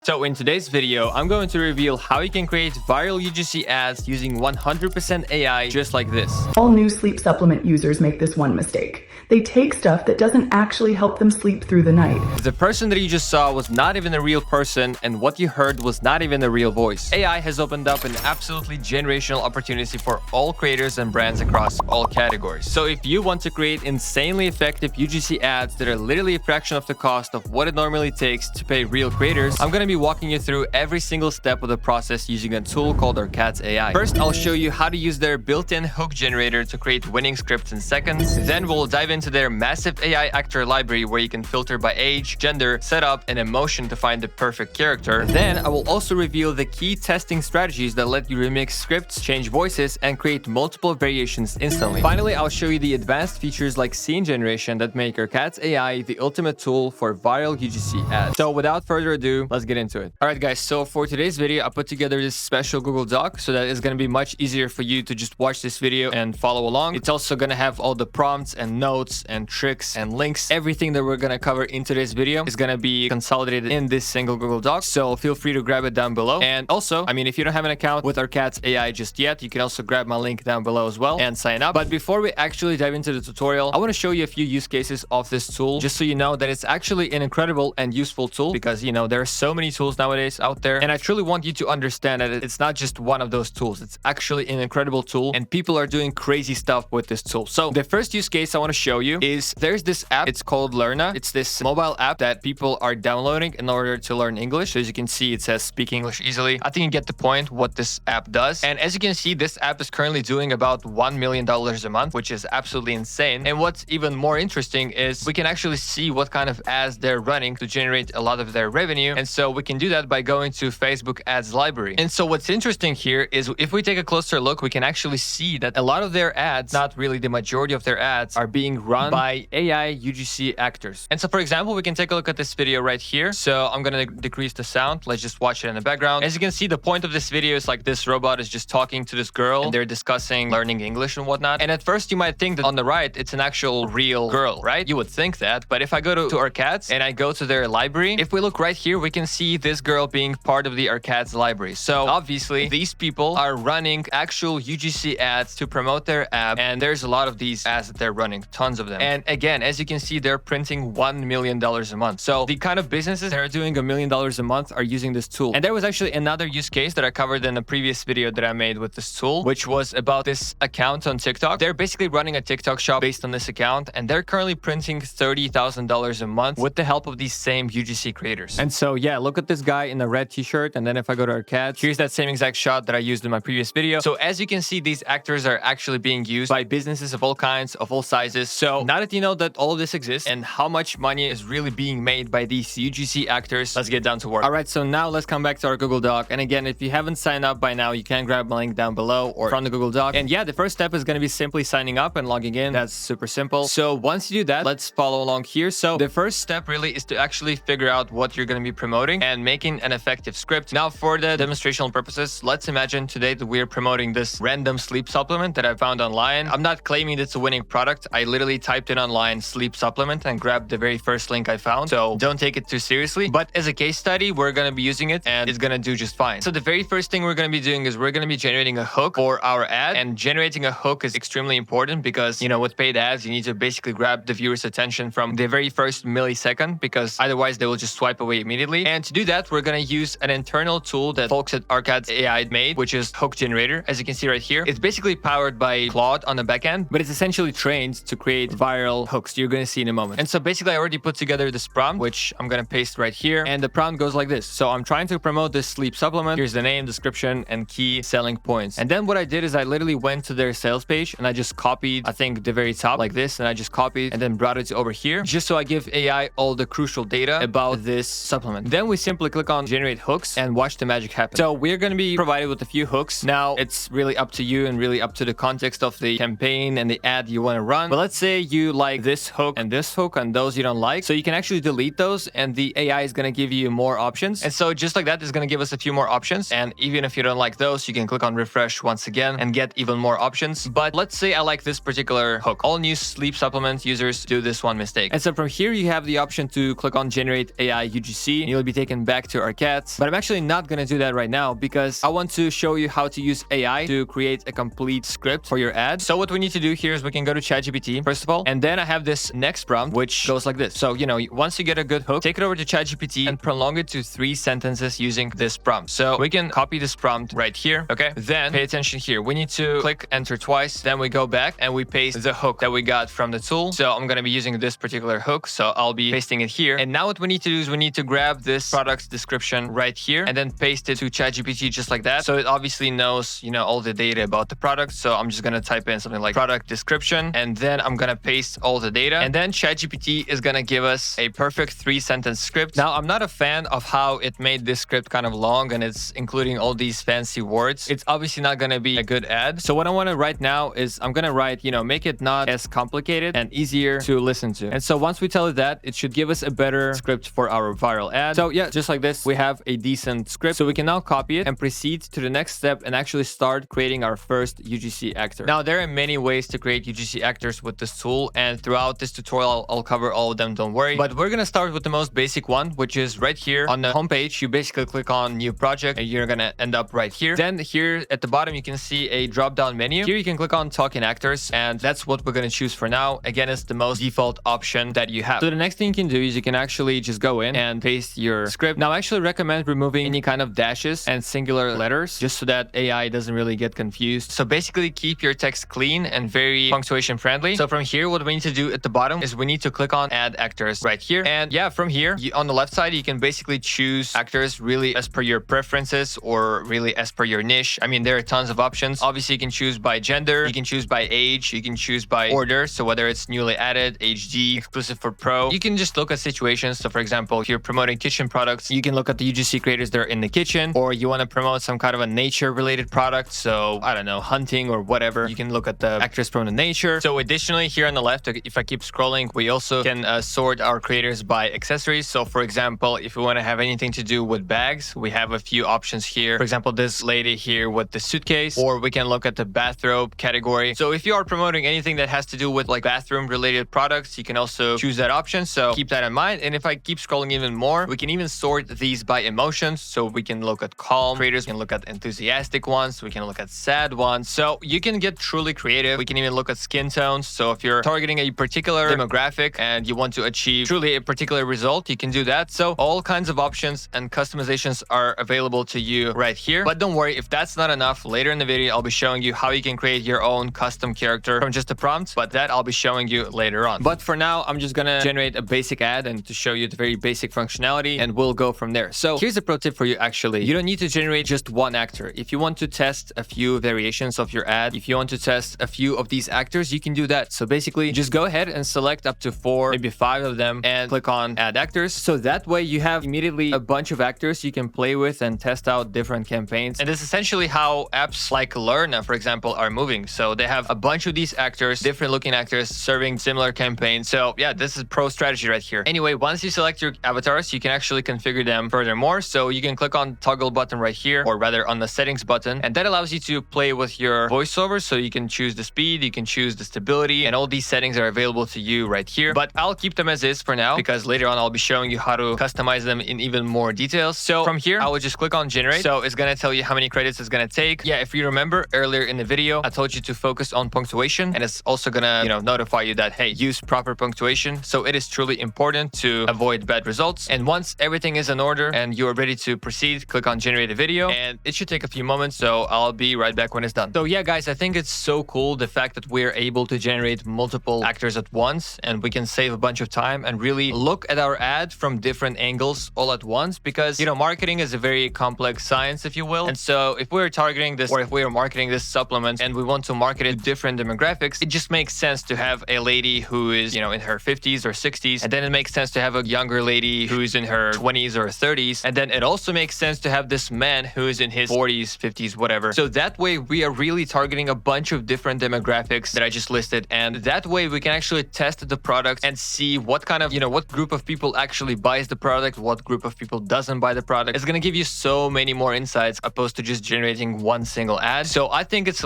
So in today's video, I'm going to reveal how you can create viral UGC ads using 100% AI just like this. All new sleep supplement users make this one mistake. They take stuff that doesn't actually help them sleep through the night. The person that you just saw was not even a real person, and what you heard was not even a real voice. AI has opened up an absolutely generational opportunity for all creators and brands across all categories. So if you want to create insanely effective UGC ads that are literally a fraction of the cost of what it normally takes to pay real creators, I'm going to be walking you through every single step of the process using a tool called Arcad AI. First, I'll show you how to use their built-in hook generator to create winning scripts in seconds. Then we'll dive into their massive AI actor library where you can filter by age, gender, setup, and emotion to find the perfect character. Then I will also reveal the key testing strategies that let you remix scripts, change voices, and create multiple variations instantly. Finally, I'll show you the advanced features like scene generation that make Arcad AI the ultimate tool for viral UGC ads. So without further ado, let's get into it. Alright guys, so for today's video, I put together this special Google Doc so that it's going to be much easier for you to just watch this video and follow along. It's also going to have all the prompts and notes and tricks and links. Everything that we're going to cover in today's video is going to be consolidated in this single Google Doc, so feel free to grab it down below. And also, I mean, if you don't have an account with Arcad AI just yet, you can also grab my link down below as well and sign up. But before we actually dive into the tutorial, I want to show you a few use cases of this tool just so you know that it's actually an incredible and useful tool, because you know there are so many tools nowadays out there, and I truly want you to understand that it's not just one of those tools. It's actually an incredible tool, and people are doing crazy stuff with this tool. So the first use case I want to show you is there's this app. It's called Learna. It's this mobile app that people are downloading in order to learn English. So as you can see, it says speak English easily. I think you get the point what this app does. And as you can see, this app is currently doing about $1 million a month, which is absolutely insane. And what's even more interesting is we can actually see what kind of ads they're running to generate a lot of their revenue. And so we can do that by going to Facebook ads library. And so what's interesting here is if we take a closer look, we can actually see that a lot of their ads, not really the majority of their ads, are being run by AI UGC actors. And so for example, we can take a look at this video right here. So I'm going to decrease the sound. Let's just watch it in the background. As you can see, the point of this video is like this robot is just talking to this girl and they're discussing learning English and whatnot. And at first you might think that on the right, it's an actual real girl, right? You would think that. But if I go to Arcad and I go to their library, if we look right here, we can see this girl being part of the Arcad's library. So obviously these people are running actual UGC ads to promote their app. And there's a lot of these ads that they're running, tons of them. And again, as you can see, they're printing $1 million a month. So the kind of businesses that are doing $1 million a month are using this tool. And there was actually another use case that I covered in a previous video that I made with this tool, which was about this account on TikTok. They're basically running a TikTok shop based on this account, and they're currently printing $30,000 a month with the help of these same UGC creators. And so yeah, look at this guy in the red t-shirt, and then if I go to Arcad, here's that same exact shot that I used in my previous video. So as you can see, these actors are actually being used by businesses of all kinds, of all sizes. So now that you know that all of this exists and how much money is really being made by these UGC actors, let's get down to work. All right, so now let's come back to our Google Doc. And again, if you haven't signed up by now, you can grab my link down below or from the Google Doc. And yeah, the first step is going to be simply signing up and logging in. That's super simple. So once you do that, let's follow along here. So the first step really is to actually figure out what you're going to be promoting and making an effective script. Now for the demonstrational purposes, let's imagine today that we're promoting this random sleep supplement that I found online. I'm not claiming it's a winning product. I literally typed in online sleep supplement and grabbed the very first link I found. So don't take it too seriously. But as a case study, we're going to be using it and it's going to do just fine. So the very first thing we're going to be doing is we're going to be generating a hook for our ad. And generating a hook is extremely important because, you know, with paid ads, you need to basically grab the viewer's attention from the very first millisecond, because otherwise they will just swipe away immediately. And to do that, we're going to use an internal tool that folks at Arcad AI made, which is Hook Generator. As you can see right here, it's basically powered by Claude on the back end, but it's essentially trained to create viral hooks. You're going to see in a moment. And so basically I already put together this prompt, which I'm going to paste right here. And the prompt goes like this. So I'm trying to promote this sleep supplement. Here's the name, description, and key selling points. And then what I did is I literally went to their sales page and I just copied, I think, the very top like this. And I just copied and then brought it over here just so I give AI all the crucial data about this supplement. Then we simply click on generate hooks and watch the magic happen. So we're going to be provided with a few hooks. Now it's really up to you and really up to the context of the campaign and the ad you want to run. But let's say you like this hook and those you don't like. So you can actually delete those and the AI is going to give you more options. And so just like that, it's going to give us a few more options. And even if you don't like those, you can click on refresh once again and get even more options. But let's say I like this particular hook. All new sleep supplement users do this one mistake. And so from here, you have the option to click on generate AI UGC and you'll be taken taken back to Arcad. But I'm actually not gonna do that right now because I want to show you how to use AI to create a complete script for your ad. So what we need to do here is we can go to ChatGPT first of all, and then I have this next prompt which goes like this. So, you know, once you get a good hook, take it over to ChatGPT and prolong it to 3 sentences using this prompt. So we can copy this prompt right here, okay? Then pay attention here. We need to click enter twice, then we go back and we paste the hook that we got from the tool. So I'm gonna be using this particular hook, so I'll be pasting it here. And now what we need to do is we need to grab this product's description right here and then paste it to ChatGPT just like that. So it obviously knows, you know, all the data about the product. So I'm just gonna type in something like product description, and then I'm gonna paste all the data, and then ChatGPT is gonna give us a perfect 3-sentence script. Now, I'm not a fan of how it made this script kind of long and it's including all these fancy words. It's obviously not gonna be a good ad. So what I wanna write now is I'm gonna write, you know, make it not as complicated and easier to listen to. And so once we tell it that, it should give us a better script for our viral ad. So yeah, just like this, we have a decent script. So we can now copy it and proceed to the next step and actually start creating our first UGC actor. Now, there are many ways to create UGC actors with this tool, and throughout this tutorial, I'll cover all of them, don't worry. But we're gonna start with the most basic one, which is right here on the homepage. You basically click on new project and you're gonna end up right here. Then here at the bottom, you can see a drop-down menu. Here you can click on talking actors, and that's what we're gonna choose for now. Again, it's the most default option that you have. So the next thing you can do is you can actually just go in and paste your script. Now, I actually recommend removing any kind of dashes and singular letters just so that AI doesn't really get confused. So basically keep your text clean and very punctuation friendly. So from here, what we need to do at the bottom is we need to click on add actors right here. And yeah, from here on the left side, you can basically choose actors really as per your preferences or really as per your niche. I mean, there are tons of options. Obviously, you can choose by gender, you can choose by age, you can choose by order. So whether it's newly added, HD, exclusive for pro, you can just look at situations. So for example, if you're promoting kitchen products, you can look at the UGC creators that are in the kitchen, or you want to promote some kind of a nature related product. So I don't know, hunting or whatever. You can look at the actors from the nature. So additionally, here on the left, if I keep scrolling, we also can sort our creators by accessories. So for example, if we want to have anything to do with bags, we have a few options here. For example, this lady here with the suitcase, or we can look at the bathrobe category. So if you are promoting anything that has to do with like bathroom related products, you can also choose that option. So keep that in mind. And if I keep scrolling even more, we can even sort these by emotions. So we can look at calm creators, we can look at enthusiastic ones, we can look at sad ones. So you can get truly creative. We can even look at skin tones. So if you're targeting a particular demographic and you want to achieve truly a particular result, you can do that. So all kinds of options and customizations are available to you right here. But don't worry, if that's not enough, later in the video, I'll be showing you how you can create your own custom character from just a prompt, but that I'll be showing you later on. But for now, I'm just gonna generate a basic ad and to show you the very basic functionality, and we'll go from there. So here's a pro tip for you actually. You don't need to generate just one actor. If you want to test a few variations of your ad, if you want to test a few of these actors, you can do that. So basically just go ahead and select up to 4, maybe 5 of them and click on add actors. So that way you have immediately a bunch of actors you can play with and test out different campaigns. And this is essentially how apps like Learna, for example, are moving. So they have a bunch of these actors, different looking actors serving similar campaigns. So yeah, this is pro strategy right here. Anyway, once you select your avatars, you can actually configure them furthermore. So you can click on toggle button right here, or rather on the settings button, and that allows you to play with your voiceover. So you can choose the speed, you can choose the stability, and all these settings are available to you right here. But I'll keep them as is for now because later on I'll be showing you how to customize them in even more details. So from here, I will just click on generate. So it's gonna tell you how many credits it's gonna take. Yeah, if you remember earlier in the video, I told you to focus on punctuation, and it's also gonna, notify you that, hey, use proper punctuation. So it is truly important to avoid bad results. And once everything is in order and you are ready to proceed, click on generate a video, and it should take a few moments. So I'll be right back when it's done. So yeah, guys, I think it's so cool the fact that we're able to generate multiple actors at once, and we can save a bunch of time and really look at our ad from different angles all at once, because marketing is a very complex science, if you will. And so if we're targeting this, or if we are marketing this supplement and we want to market it to different demographics, it just makes sense to have a lady who is in her 50s or 60s, and then it makes sense to have a younger lady who's in her 20s or 30s, and then it also makes sense to have this man who is in his 40s, 50s, whatever. So that way we are really targeting a bunch of different demographics that I just listed, and that way we can actually test the product and see what kind of what group of people actually buys the product, what group of people doesn't buy the product. It's gonna give you so many more insights opposed to just generating one single ad. So I think it's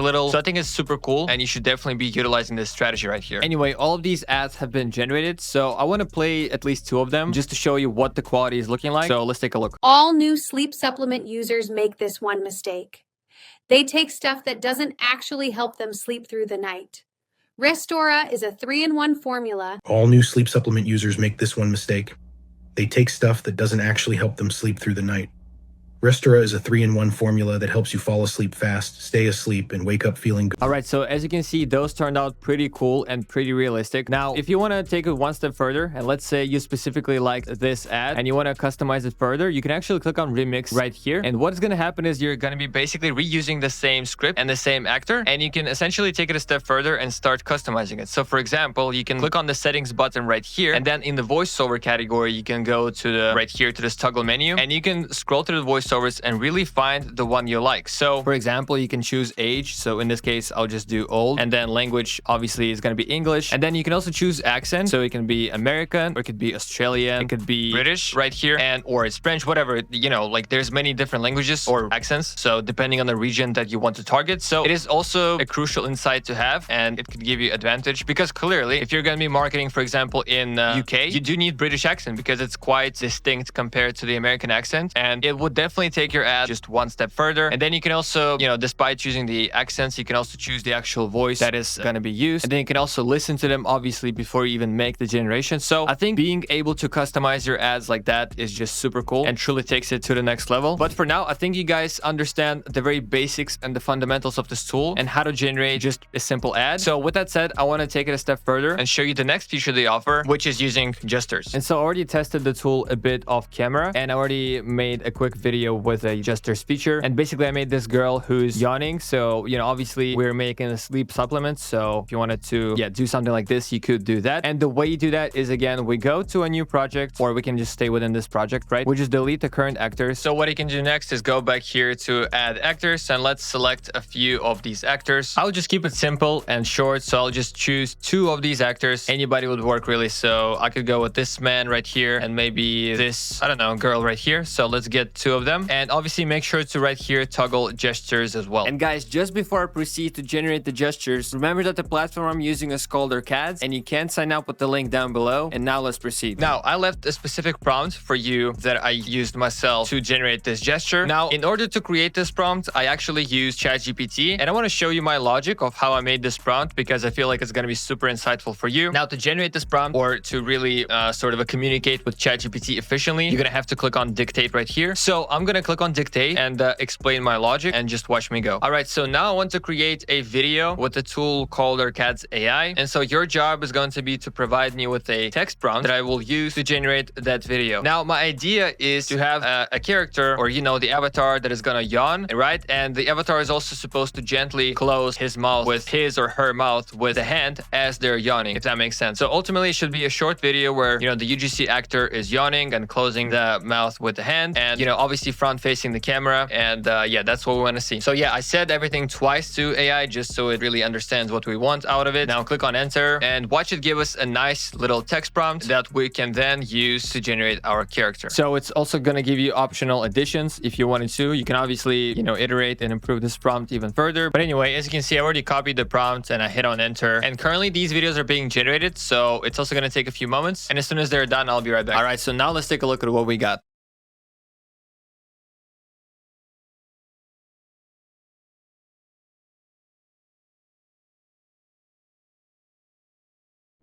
super cool, and you should definitely be utilizing this strategy right here. Anyway, all of these ads have been generated, so I want to play at least 2 of them just to show you what the quality is looking like. So let's take a look. All new sleep supplement users make this one mistake. They take stuff that doesn't actually help them sleep through the night. Restora is a 3-in-1 formula. All new sleep supplement users make this one mistake. They take stuff that doesn't actually help them sleep through the night. Restora is a 3-in-1 formula that helps you fall asleep fast, stay asleep, and wake up feeling good. All right, so as you can see, those turned out pretty cool and pretty realistic. Now, if you want to take it one step further, and let's say you specifically like this ad and you want to customize it further, you can actually click on remix right here. And what's going to happen is you're going to be basically reusing the same script and the same actor, and you can essentially take it a step further and start customizing it. So for example, you can click on the settings button right here, and then in the voiceover category, you can go to the right here to this toggle menu, and you can scroll through the voiceovers and really find the one you like. So for example, you can choose age. So in this case, I'll just do old, and then language obviously is going to be English. And then you can also choose accent. So it can be American, or it could be Australian, it could be British right here, and or it's French, whatever, you know, like there's many different languages or accents. So depending on the region that you want to target. So it is also a crucial insight to have, and it could give you advantage because clearly if you're going to be marketing, for example, in UK, you do need British accent because it's quite distinct compared to the American accent, and it would definitely take your ad just one step further. And then you can also, you know, despite choosing the accents, you can also choose the actual voice that is going to be used, and then you can also listen to them obviously before you even make the generation. So I think being able to customize your ads like that is just super cool and truly takes it to the next level. But for now, I think you guys understand the very basics and the fundamentals of this tool and how to generate just a simple ad. So with that said, I want to take it a step further and show you the next feature they offer, which is using gestures. And so I already tested the tool a bit off camera, and I already made a quick video with a gestures feature. And basically I made this girl who's yawning. So, you know, obviously we're making a sleep supplement. So if you wanted to, do something like this, you could do that. And the way you do that is, again, we go to a new project, or we can just stay within this project, right? We just delete the current actors. So what you can do next is go back here to add actors, and let's select a few of these actors. I'll just keep it simple and short. So I'll just choose 2 of these actors. Anybody would work really. So I could go with this man right here, and maybe this, I don't know, girl right here. So let's get 2 of them. And obviously make sure to right here toggle gestures as well. And guys, just before I proceed to generate the gestures, remember that the platform I'm using is called Arcad, and you can sign up with the link down below. And now let's proceed. Now I left a specific prompt for you that I used myself to generate this gesture. Now in order to create this prompt, I actually used ChatGPT, and I want to show you my logic of how I made this prompt because I feel like it's going to be super insightful for you. Now to generate this prompt, or to really sort of communicate with ChatGPT efficiently, you're going to have to click on dictate right here. So I'm going to click on dictate and explain my logic, and just watch me go. All right, so now I want to create a video with a tool called Arcad's AI. And so your job is going to be to provide me with a text prompt that I will use to generate that video. Now my idea is to have a character, or, you know, the avatar that is going to yawn, right? And the avatar is also supposed to gently close his mouth with his or her mouth with a hand as they're yawning, if that makes sense. So ultimately it should be a short video where, you know, the UGC actor is yawning and closing the mouth with the hand, and, you know, obviously front facing the camera. And yeah, that's what we want to see. So yeah, I said everything twice to AI just so it really understands what we want out of it. Now click on enter and watch it give us a nice little text prompt that we can then use to generate our character. So it's also going to give you optional additions if you wanted to. You can obviously, you know, iterate and improve this prompt even further. But anyway, as you can see, I already copied the prompt and I hit on enter. And currently these videos are being generated, so it's also going to take a few moments. And as soon as they're done, I'll be right back. All right, so now let's take a look at what we got.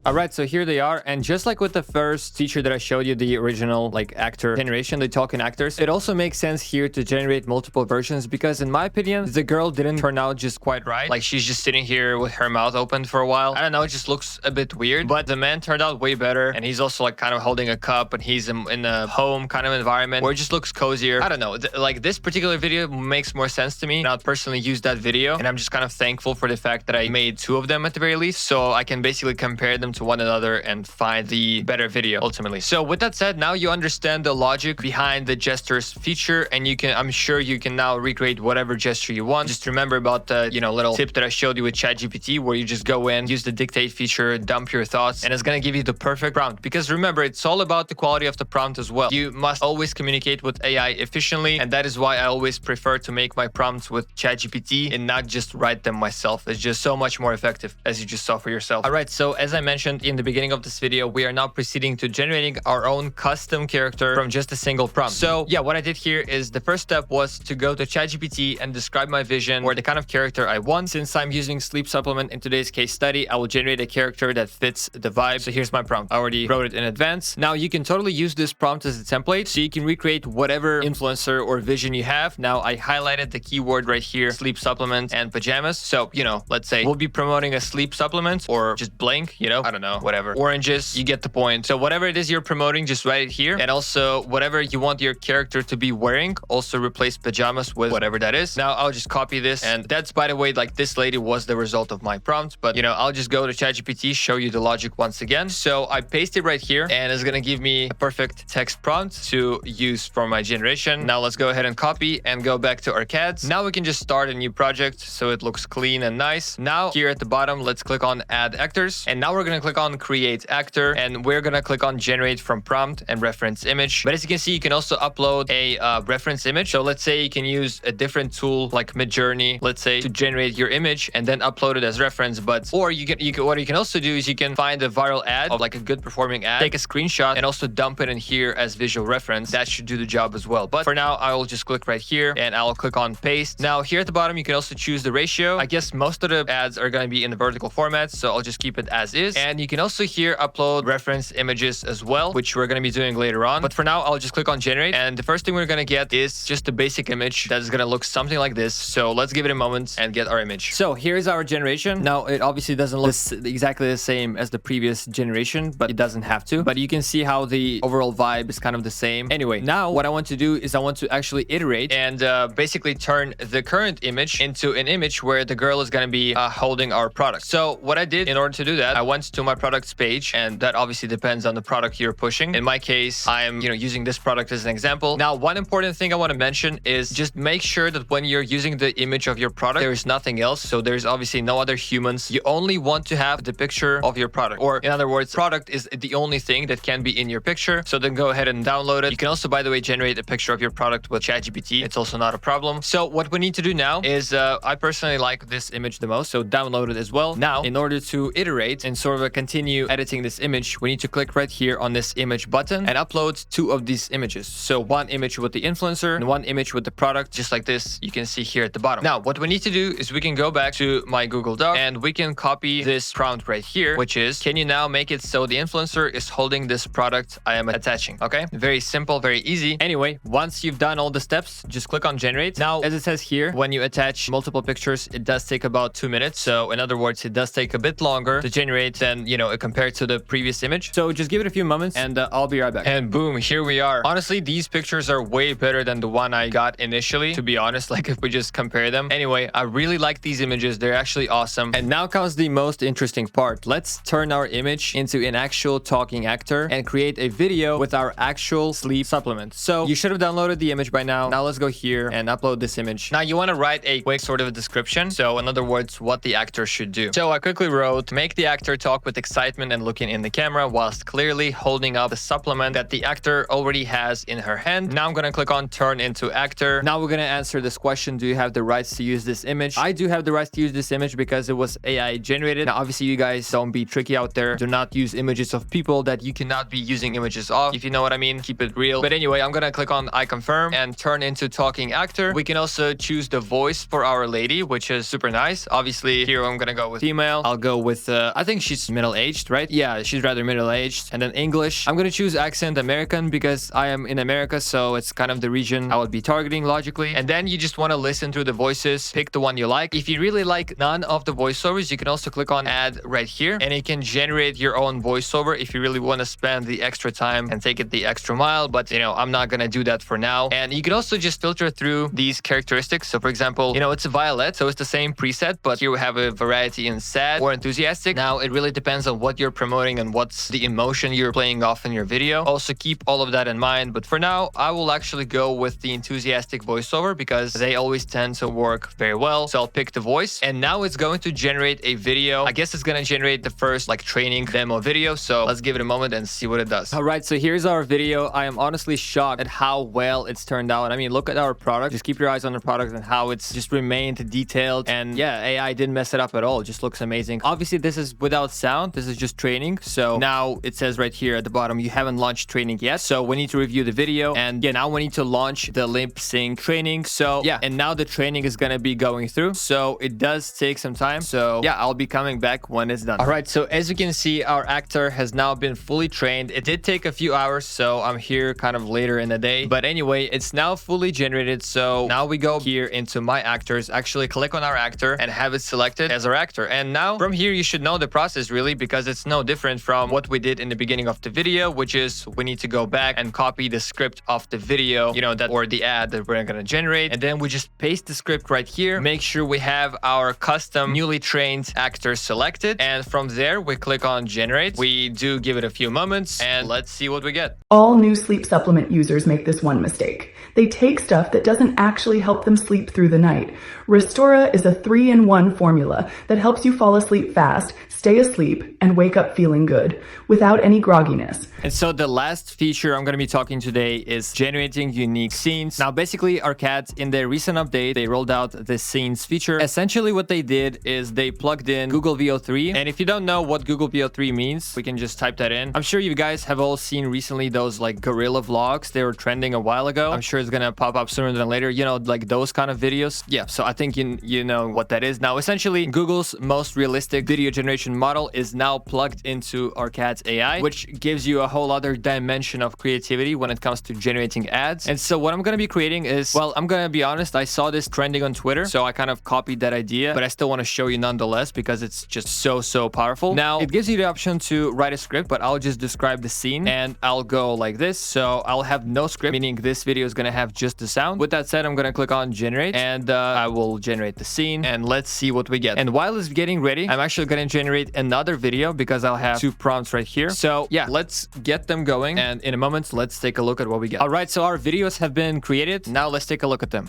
All right, so here they are. And just like with the first feature that I showed you, the original like actor generation, the talking actors, it also makes sense here to generate multiple versions because in my opinion, the girl didn't turn out just quite right. Like she's just sitting here with her mouth open for a while. I don't know, it just looks a bit weird, but the man turned out way better. And he's also like kind of holding a cup, and he's in a home kind of environment where it just looks cozier. I don't know, like this particular video makes more sense to me. And I'll personally use that video, and I'm just kind of thankful for the fact that I made 2 of them at the very least, so I can basically compare them to one another and find the better video ultimately. So with that said, now you understand the logic behind the gestures feature, and you can, I'm sure you can now recreate whatever gesture you want. Just remember about the, you know, little tip that I showed you with ChatGPT, where you just go in, use the dictate feature, dump your thoughts, and it's going to give you the perfect prompt. Because remember, it's all about the quality of the prompt as well. You must always communicate with AI efficiently, and that is why I always prefer to make my prompts with ChatGPT and not just write them myself. It's just so much more effective, as you just saw for yourself. All right, so as I mentioned mentioned in the beginning of this video, we are now proceeding to generating our own custom character from just a single prompt. So yeah, what I did here is the first step was to go to ChatGPT and describe my vision or the kind of character I want. Since I'm using sleep supplement in today's case study, I will generate a character that fits the vibe. So here's my prompt. I already wrote it in advance. Now you can totally use this prompt as a template, so you can recreate whatever influencer or vision you have. Now I highlighted the keyword right here, sleep supplement and pajamas. So, you know, let's say we'll be promoting a sleep supplement or just blank, you know, I don't know, whatever. Oranges, you get the point. So whatever it is you're promoting, just write it here. And also whatever you want your character to be wearing, also replace pajamas with whatever that is. Now I'll just copy this. And that's, by the way, like this lady was the result of my prompt. But, you know, I'll just go to ChatGPT, show you the logic once again. So I paste it right here and it's going to give me a perfect text prompt to use for my generation. Now let's go ahead and copy and go back to Arcad. Now we can just start a new project so it looks clean and nice. Now here at the bottom, let's click on add actors. And now we're going to click on create actor and we're going to click on generate from prompt and reference image. But as you can see, you can also upload a reference image. So let's say you can use a different tool like Midjourney, let's say, to generate your image and then upload it as reference. But or you can what you can also do is you can find a viral ad of like a good performing ad, take a screenshot and also dump it in here as visual reference. That should do the job as well. But for now, I will just click right here and I'll click on paste. Now here at the bottom, you can also choose the ratio. I guess most of the ads are going to be in the vertical format, so I'll just keep it as is. And you can also here upload reference images as well, which we're going to be doing later on. But for now, I'll just click on generate. And the first thing we're going to get is just a basic image that is going to look something like this. So let's give it a moment and get our image. So here's our generation. Now it obviously doesn't look exactly the same as the previous generation, but it doesn't have to. But you can see how the overall vibe is kind of the same. Anyway, now what I want to do is I want to actually iterate and basically turn the current image into an image where the girl is going to be holding our product. So what I did in order to do that, I went to my products page, and that obviously depends on the product you're pushing. In my case, I'm using this product as an example. Now, one important thing I want to mention is just make sure that when you're using the image of your product, there is nothing else. So there's obviously no other humans. You only want to have the picture of your product, or in other words, product is the only thing that can be in your picture. So then go ahead and download it. You can also, by the way, generate a picture of your product with ChatGPT. It's also not a problem. So what we need to do now is I personally like this image the most, so download it as well. Now, in order to iterate and sort of continue editing this image, we need to click right here on this image button and upload 2 of these images. So one image with the influencer and one image with the product, just like this. You can see here at the bottom. Now, what we need to do is we can go back to my Google Doc and we can copy this prompt right here, which is, can you now make it so the influencer is holding this product I am attaching? Okay, very simple, very easy. Anyway, once you've done all the steps, just click on generate. Now, as it says here, when you attach multiple pictures, it does take about 2 minutes. So in other words, it does take a bit longer to generate than, compared to the previous image. So just give it a few moments and I'll be right back. And boom, here we are. Honestly, these pictures are way better than the one I got initially, to be honest, like if we just compare them. Anyway, I really like these images. They're actually awesome. And now comes the most interesting part. Let's turn our image into an actual talking actor and create a video with our actual sleep supplement. So you should have downloaded the image by now. Now let's go here and upload this image. Now you want to write a quick sort of a description. So in other words, what the actor should do. So I quickly wrote, make the actor talk with excitement and looking in the camera whilst clearly holding up the supplement that the actor already has in her hand. Now I'm going to click on turn into actor. Now we're going to answer this question. Do you have the rights to use this image? I do have the rights to use this image because it was AI generated. Now, obviously you guys don't be tricky out there. Do not use images of people that you cannot be using images of. If you know what I mean, keep it real. But anyway, I'm going to click on I confirm and turn into talking actor. We can also choose the voice for our lady, which is super nice. Obviously here I'm going to go with female. I'll go with, I think she's middle-aged, right? Yeah, she's rather middle-aged. And then English. I'm going to choose accent American because I am in America. So it's kind of the region I would be targeting logically. And then you just want to listen through the voices, pick the one you like. If you really like none of the voiceovers, you can also click on add right here and you can generate your own voiceover if you really want to spend the extra time and take it the extra mile. But I'm not going to do that for now. And you can also just filter through these characteristics. So for example, it's a violet, so it's the same preset, but here we have a variety in sad or enthusiastic. Now it really depends on what you're promoting and what's the emotion you're playing off in your video. Also keep all of that in mind. But for now, I will actually go with the enthusiastic voiceover because they always tend to work very well. So I'll pick the voice and now it's going to generate a video. I guess it's going to generate the first training demo video. So let's give it a moment and see what it does. All right, so here's our video. I am honestly shocked at how well it's turned out. I mean, look at our product. Just keep your eyes on the product and how it's just remained detailed. And yeah, AI didn't mess it up at all. It just looks amazing. Obviously, this is without sound. sound. This is just training. So now it says right here at the bottom, you haven't launched training yet. So we need to review the video. And yeah, now we need to launch the lip sync training. So yeah, and now the training is going to be going through. So it does take some time. So yeah, I'll be coming back when it's done. All right. So as you can see, our actor has now been fully trained. It did take a few hours. So I'm here kind of later in the day. But anyway, it's now fully generated. So now we go here into my actors, actually click on our actor and have it selected as our actor. And now from here, you should know the process really, because it's no different from what we did in the beginning of the video, which is we need to go back and copy the script of the video, that or the ad that we're going to generate. And then we just paste the script right here. Make sure we have our custom newly trained actor selected. And from there, we click on generate. We do give it a few moments and let's see what we get. All new sleep supplement users make this one mistake. They take stuff that doesn't actually help them sleep through the night. Restora is a 3-in-1 formula that helps you fall asleep fast, stay asleep, and wake up feeling good without any grogginess. And so the last feature I'm going to be talking today is generating unique scenes. Now, basically, Arcad, in their recent update, they rolled out the scenes feature. Essentially, what they did is they plugged in Google VO3. And if you don't know what Google VO3 means, we can just type that in. I'm sure you guys have all seen recently those like gorilla vlogs. They were trending a while ago. I'm sure it's going to pop up sooner than later, like those kind of videos. Yeah, so I think you know what that is. Now, essentially, Google's most realistic video generation model is now plugged into Arcad's AI, which gives you a whole other dimension of creativity when it comes to generating ads. And so what I'm going to be creating is, well, I'm going to be honest, I saw this trending on Twitter, so I kind of copied that idea, but I still want to show you nonetheless because it's just so powerful. Now, it gives you the option to write a script, but I'll just describe the scene and I'll go like this. So I'll have no script, meaning this video is going to have just the sound. With that said, I'm going to click on generate and I will generate the scene and let's see what we get. And while it's getting ready, I'm actually going to generate another video because I'll have 2 prompts right here. So yeah, let's get them going. And in a moment, let's take a look at what we get. All right, so our videos have been created. Now let's take a look at them.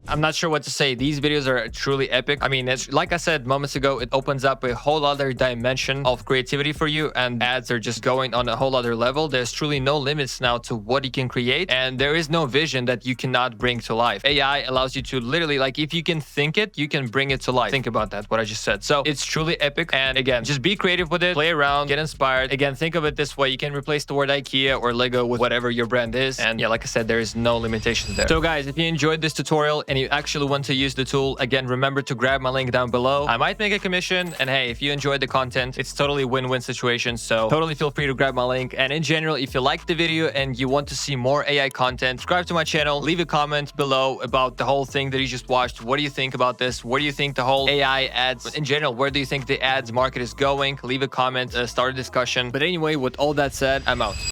I'm not sure what to say. These videos are truly epic. I mean, it's like I said moments ago, it opens up a whole other dimension of creativity for you, and ads are just going on a whole other level. There's truly no limits now to what you can create, and there is no vision that you cannot bring to life. AI allows you to literally, like, if you can think it, you can bring it to life. Think about that, what I just said. So it's truly epic. And again, just be creative with it, play around, get inspired. Again, think of it this way. You can replace the word IKEA or Lego with whatever your brand is. And yeah, like I said, there is no limitations there. So guys, if you enjoyed this tutorial and you actually want to use the tool, again, remember to grab my link down below. I might make a commission, and hey, if you enjoyed the content, it's totally win-win situation. So totally feel free to grab my link. And in general, if you liked the video and you want to see more AI content, subscribe to my channel, leave a comment below about the whole thing that you just watched. What do you think about this? Where do you think the whole AI ads in general, where do you think the ads market is going? Leave a comment, start a discussion. But anyway, with all that said, I'm out.